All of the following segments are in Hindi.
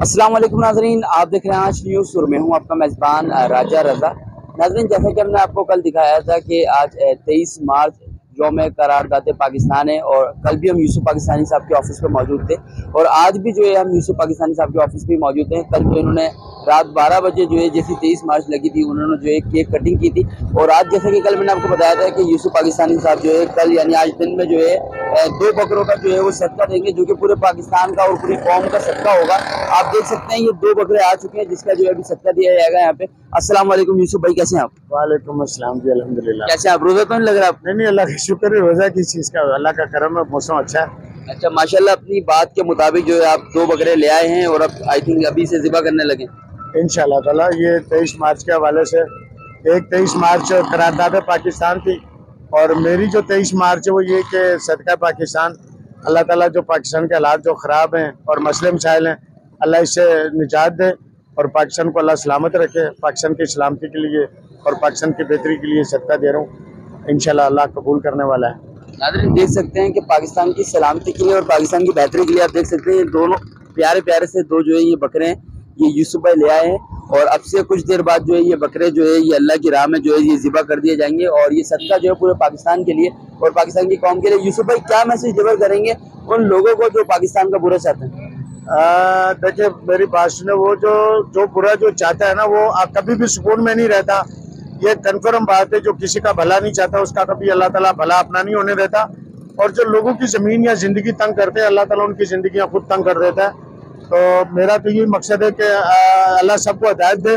अस्सलाम वालेकुम नाज़रीन, आप देख रहे हैं आज न्यूज़ सुर में हूँ आपका मेज़बान राजा रज़ा। नाज़रीन, जैसा कि हमने आपको कल दिखाया था कि आज 23 मार्च यौम करारदाद पाकिस्तान है और कल भी हम यूसुफ पाकिस्तानी साहब के ऑफिस पे मौजूद थे और आज भी जो है हम यूसुफ पाकिस्तानी साहब के ऑफिस पे मौजूद हैं। कल जो इन्होंने रात 12 बजे जो है जैसी 23 मार्च लगी थी उन्होंने जो है केक कटिंग की थी और आज जैसे कि कल मैंने आपको बताया था कि यूसुफ पाकिस्तानी साहब जो है कल यानी आज दिन में जो है 2 बकरों का जो है वो सदका देंगे, जो कि पूरे पाकिस्तान का और पूरी कौम का सदका होगा। आप देख सकते हैं ये 2 बकरे आ चुके हैं जिसका जो है अभी सदका दिया जाएगा यहाँ पे। अस्सलाम वालेकुम यूसुफ भाई, कैसे हैं आप? वालेकुम अस्सलाम जी, अल्हम्दुलिल्लाह। कैसे आप? रोजा तो नहीं लग रहा आप? नहीं, अल्लाह का शुक्र है। रोजा की चीज का, अल्लाह का करम है, मौसम अच्छा है। अच्छा माशाल्लाह, अपनी बात के मुताबिक जो है आप 2 बकरे ले आए हैं और अब आई थिंक अभी से ज़िबा करने लगे। इंशाल्लाह ताला ये 23 मार्च के हवाले से, एक 23 मार्च करारदाद पाकिस्तान थी और मेरी जो 23 मार्च है वो ये कि सदका पाकिस्तान, अल्लाह ताला जो पाकिस्तान के हालात जो ख़राब हैं और मसले मसाइल हैं, अल्लाह इससे निजात दे और पाकिस्तान को अल्लाह सलामत रखे। पाकिस्तान की सलामती के लिए और पाकिस्तान की बेहतरी के लिए सदका दे रहा हूँ। इंशाल्लाह अल्लाह कबूल करने वाला है। नाज़रीन, देख सकते हैं कि पाकिस्तान की सलामती के लिए और पाकिस्तान की बेहतरी के लिए आप देख सकते हैं ये दोनों प्यारे प्यारे से 2 जो है ये बकरे हैं, ये यूसुफ भाई ले आए हैं और अब से कुछ देर बाद जो है ये बकरे जो है ये अल्लाह की राह में जो है ये ज़िबा कर दिए जाएंगे और ये सदका जो है पूरे पाकिस्तान के लिए और पाकिस्तान की कौम के लिए। यूसुफ भाई, क्या मैसेज डिलीवर करेंगे उन लोगों को जो पाकिस्तान का बुरा चाहते हैं? देखिए मेरी बात सुने, वो जो बुरा जो चाहता है ना वो कभी भी सुकून में नहीं रहता। ये कन्फर्म बात है, जो किसी का भला नहीं चाहता उसका कभी अल्लाह ताला भला अपना नहीं होने देता। और जो लोगों की ज़मीन या ज़िंदगी तंग करते हैं, अल्लाह ताला उनकी ज़िंदगियां खुद तंग कर देता है। तो मेरा तो यही मकसद है कि अल्लाह सबको हिदायत दे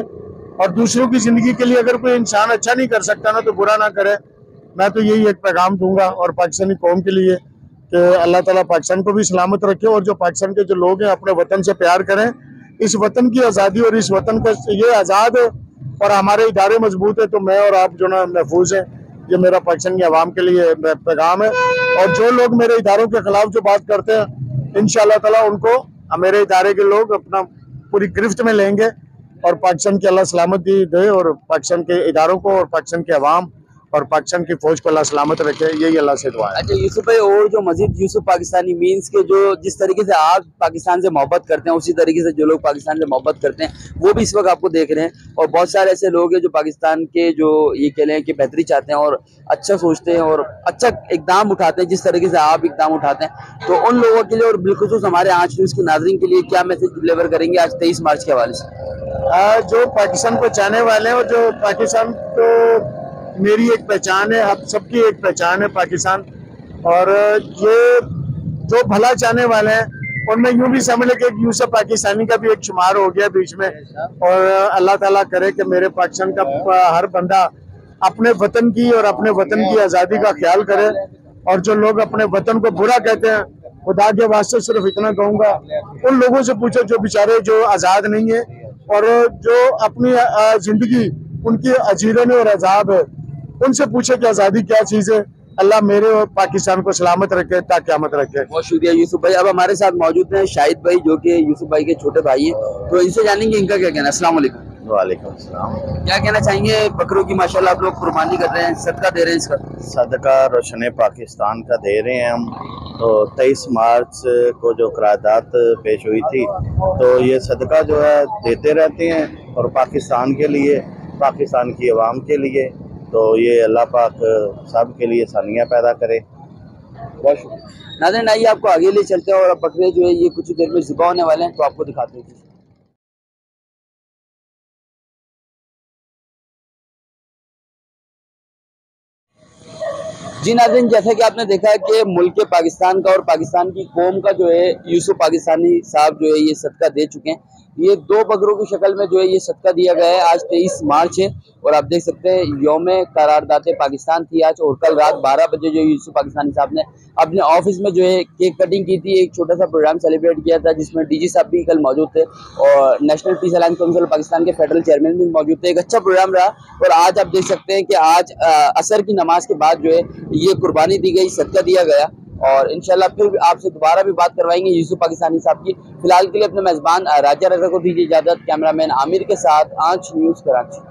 और दूसरों की ज़िंदगी के लिए अगर कोई इंसान अच्छा नहीं कर सकता ना तो बुरा ना करे। मैं तो यही एक पैगाम दूंगा और पाकिस्तानी कौम के लिए कि अल्लाह ताला पाकिस्तान को भी सलामत रखे और जो पाकिस्तान के जो लोग हैं अपने वतन से प्यार करें। इस वतन की आज़ादी और इस वतन का ये आज़ाद है और हमारे इदारे मजबूत है, तो मैं और आप जो ना महफूज हैं। ये मेरा पाकिस्तान की आवाम के लिए पैगाम है। और जो लोग मेरे इदारों के खिलाफ जो बात करते हैं, इंशाअल्लाह ताला उनको मेरे इदारे के लोग अपना पूरी गिरफ्त में लेंगे और पाकिस्तान की अल्लाह सलामती दे और पाकिस्तान के इदारों को और पाकिस्तान के अवाम और पाकिस्तान की फौज को अल्लाह सलामत रखे, यही अल्लाह से दुआ है। अच्छा यूसुफ भाई, और जो मजीद यूसुफ पाकिस्तानी मीन्स के जो जिस तरीके से आप पाकिस्तान से मोहब्बत करते हैं उसी तरीके से जो लोग पाकिस्तान से मोहब्बत करते हैं वो भी इस वक्त आपको देख रहे हैं और बहुत सारे ऐसे लोग हैं जो पाकिस्तान के जो ये कह लें कि बेहतरी चाहते हैं और अच्छा सोचते हैं और अच्छा इकदाम उठाते हैं जिस तरीके से आप इकदाम उठाते हैं। तो उन लोगों के लिए और बिलखुसूस हमारे आज न्यूज़ के नाज़रीन के लिए क्या मैसेज डिलीवर करेंगे आज 23 मार्च के हवाले से? जो पाकिस्तान को चाहने वाले हैं और जो पाकिस्तान को, मेरी एक पहचान है, हम सबकी एक पहचान है पाकिस्तान, और ये जो भला चाहने वाले हैं उनमें यूं भी समझ ले कि एक यूसुफ पाकिस्तानी का भी एक शुमार हो गया बीच में। और अल्लाह ताला करे कि मेरे पाकिस्तान का हर बंदा अपने वतन की और अपने वतन की आज़ादी का ख्याल करे। और जो लोग अपने वतन को बुरा कहते हैं, खुदा के वास्ते सिर्फ इतना कहूँगा, उन लोगों से पूछो जो बेचारे जो आज़ाद नहीं है और जो अपनी ज़िंदगी उनकी अजीरन और अजाब है, उनसे पूछे कि आज़ादी क्या चीज़ है। अल्लाह मेरे और पाकिस्तान को सलामत रखे, ता क़यामत रखे। बहुत शुक्रिया यूसुफ भाई। अब हमारे साथ मौजूद हैं शाहिद भाई जो कि यूसुफ भाई के छोटे भाई हैं, तो इनसे जानेंगे इनका क्या कहना है। अस्सलाम वालेकुम। वालेकुम सलाम। क्या कहना चाहेंगे? बकरों की माशाल्लाह आप लोग कुर्बानी कर रहे हैं, सदका दे रहे हैं, इसका सदका रोशन पाकिस्तान का दे रहे हैं हम। तो 23 मार्च को जो करारदाद पेश हुई थी तो ये सदका जो है देते रहते हैं और पाकिस्तान के लिए, पाकिस्तान की आवाम के लिए, तो ये अल्लाह पाक सब के लिए आसानियाँ पैदा करे। बहुत शुक्रिया। नाज़रीन, आइए आपको आगे ले चलते हैं और अब बकरे जो है ये कुछ देर में ज़िबा होने वाले हैं तो आपको दिखाते हैं। जी नाज़रीन, जैसा कि आपने देखा है कि मुल्क पाकिस्तान का और पाकिस्तान की कौम का जो है यूसुफ पाकिस्तानी साहब जो है ये सदका दे चुके हैं। ये 2 बकरों की शक्ल में जो है ये सदका दिया गया है। आज 23 मार्च है और आप देख सकते हैं यौम करारदाद पाकिस्तान थी आज और कल रात 12 बजे जो यूसुफ पाकिस्तानी साहब ने अपने ऑफिस में जो है केक कटिंग की थी, एक छोटा सा प्रोग्राम सेलिब्रेट किया था जिसमें डीजी साहब भी कल मौजूद थे और national peace alliance council Pakistan के फेडरल चेयरमैन भी मौजूद थे। एक अच्छा प्रोग्राम रहा और आज आप देख सकते हैं कि आज असर की नमाज के बाद जो है ये कुर्बानी दी गई, सदका दिया गया और इंशाल्लाह फिर आपसे दोबारा भी बात करवाएंगे यूसुफ पाकिस्तानी साहब की। फिलहाल के लिए अपने मेज़बान राजा रज़ा को दीजिए इजाज़त। कैमरामैन आमिर के साथ आंच न्यूज़ कराची।